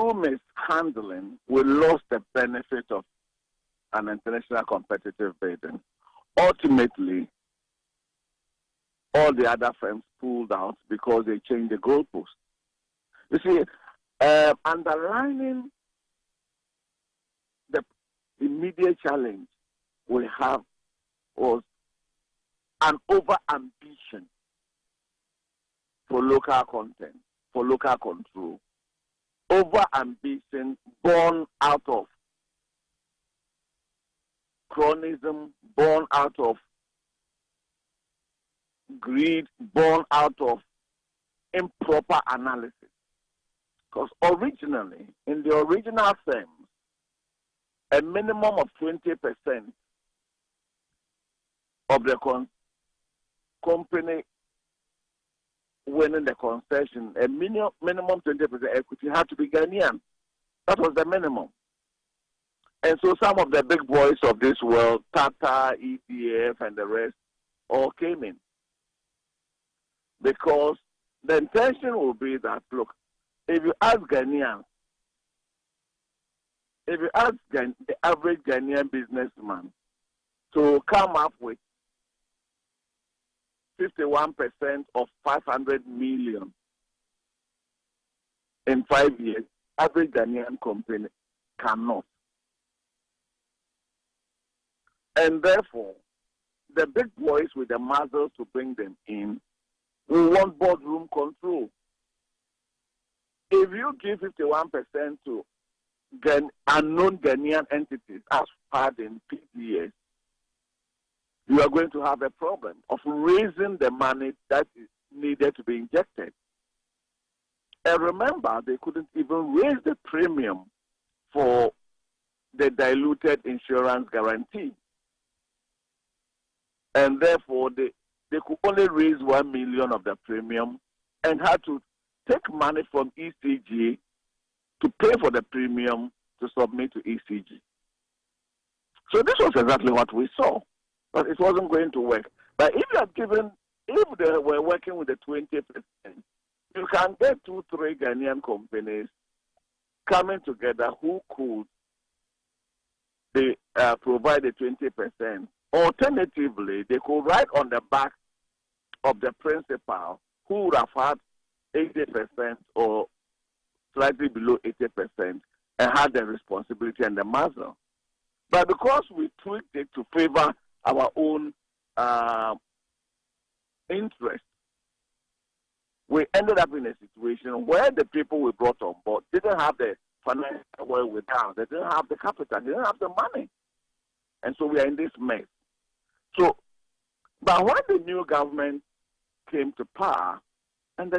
through mishandling, we lost the benefit of an international competitive bidding. Ultimately, all the other firms pulled out because they changed the goalpost. You see, underlining the immediate challenge we have was an over-ambition for local content, for local control. Over-ambition born out of chronism, born out of greed, born out of improper analysis. Because originally, in the original terms, a minimum of 20% of the company winning the concession, a minimum 20% equity had to be Ghanaian. That was the minimum. And so some of the big boys of this world, Tata, EDF, and the rest, all came in. Because the intention will be that, look, if you ask Ghanaians, if you ask the average Ghanaian businessman to come up with 51% of 500 million in 5 years, average Ghanaian company cannot. And therefore, the big boys with the muscles to bring them in will want boardroom control. If you give 51% to unknown Ghanaian entities, as part in PDS, you are going to have a problem of raising the money that is needed to be injected. And remember, they couldn't even raise the premium for the diluted insurance guarantee. And therefore, they could only raise 1 million of the premium and had to take money from ECG to pay for the premium to submit to ECG. So this was exactly what we saw, but it wasn't going to work. But if they were working with the 20%, you can get 2-3 Ghanaian companies coming together who could provide the 20%. Alternatively, they could write on the back of the principal who would have had 80% or slightly below 80% and had the responsibility and the muzzle. But because we tweaked it to favor our own interest, we ended up in a situation where the people we brought on board didn't have the financial wherewithal, they didn't have the capital, they didn't have the money. And so we are in this mess. So, but when the new government came to power, and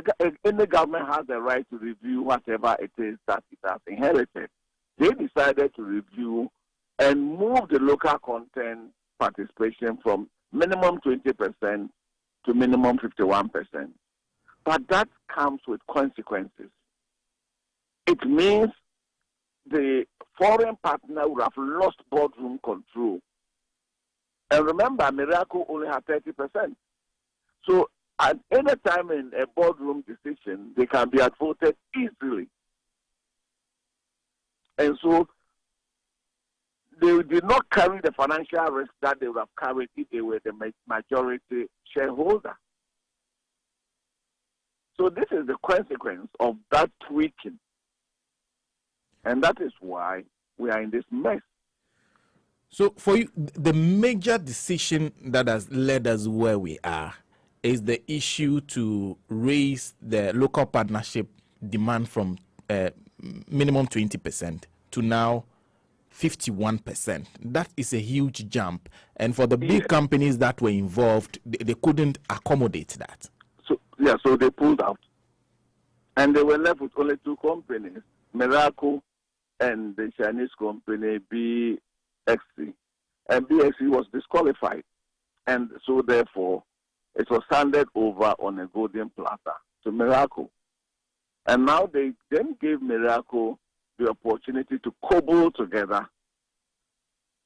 any government has the right to review whatever it is that it has inherited, they decided to review and move the local content participation from minimum 20% to minimum 51%. But that comes with consequences. It means the foreign partner would have lost boardroom control. And remember, Miracle only had 30%. So at any time in a boardroom decision, they can be outvoted easily. And so they did not carry the financial risk that they would have carried if they were the majority shareholder. So this is the consequence of that tweaking. And that is why we are in this mess. So for you, the major decision that has led us where we are is the issue to raise the local partnership demand from minimum 20% to now 51%. That is a huge jump. And for the big companies that were involved, they couldn't accommodate that. So they pulled out. And they were left with only 2 companies, Miracle and the Chinese company BXC. And BXC was disqualified. And so therefore, it was handed over on a golden platter to Miracle. And now they then gave Miracle the opportunity to cobble together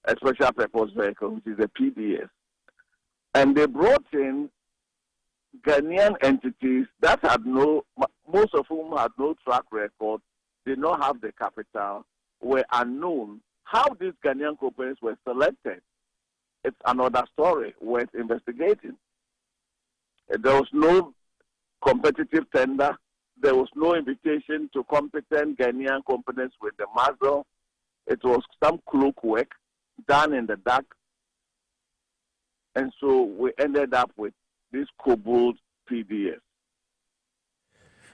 a special purpose vehicle, which is a PDS. And they brought in Ghanaian entities that had most of whom had no track record did not have the capital, were unknown. How these Ghanaian companies were selected, it's another story worth investigating. There was no competitive tender. There was no invitation to competent Ghanaian companies with the muzzle. It was some cloak work done in the dark. And so we ended up with this cobbled PDS.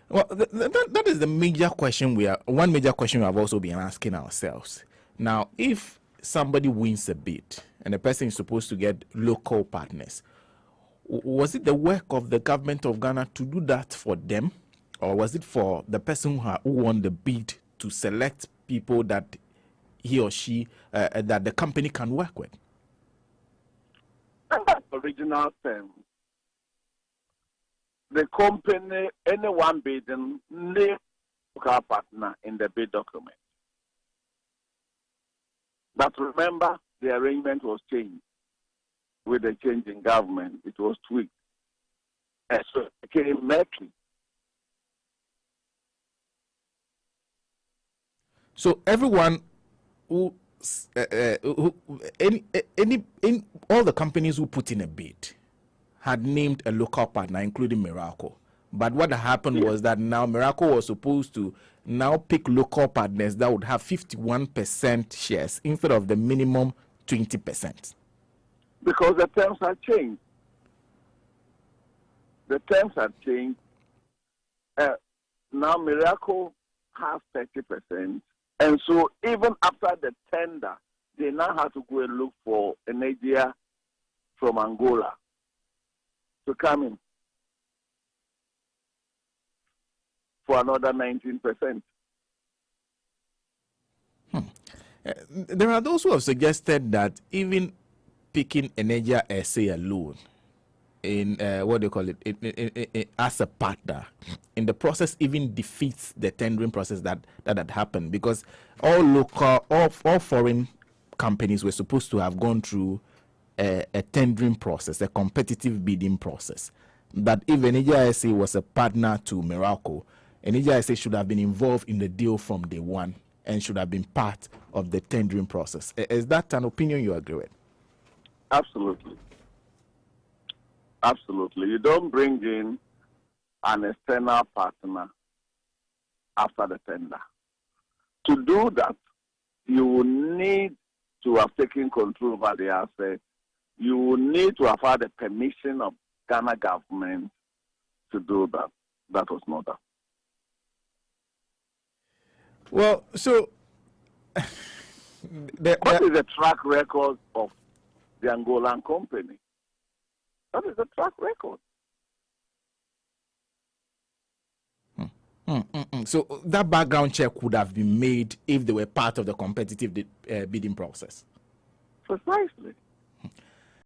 Well, that is the major question one major question we have also been asking ourselves. Now, if somebody wins a bid and the person is supposed to get local partners, was it the work of the government of Ghana to do that for them, or was it for the person who won the bid to select people that he or she that the company can work with? And that's the original term. The company, anyone bidding, name local partner in the bid document. But remember, the arrangement was changed with the change in government. It was tweaked. And so it became murky. So everyone who all the companies who put in a bid had named a local partner, including Miracle. But what happened was that now Miracle was supposed to now pick local partners that would have 51% shares instead of the minimum 20%. Because the terms had changed. The terms had changed. Now Miracle has 30%. And so even after the tender, they now have to go and look for an idea from Angola to come in for another 19%. There are those who have suggested that even picking Energia SA alone in what they call it as a partner in the process even defeats the tendering process that had happened, because all foreign companies were supposed to have gone through a tendering process, a competitive bidding process. That if Energia SA was a partner to Miracle, Energia SA should have been involved in the deal from day one and should have been part of the tendering process. Is that an opinion you agree with? Absolutely. Absolutely. You don't bring in an external partner after the tender. To do that, you will need to have taken control over the asset. You will need to have had the permission of Ghana government to do that. That was not done. Well, so what is the track record of the Angolan company? That is the track record. So that background check would have been made if they were part of the competitive bidding process. Precisely.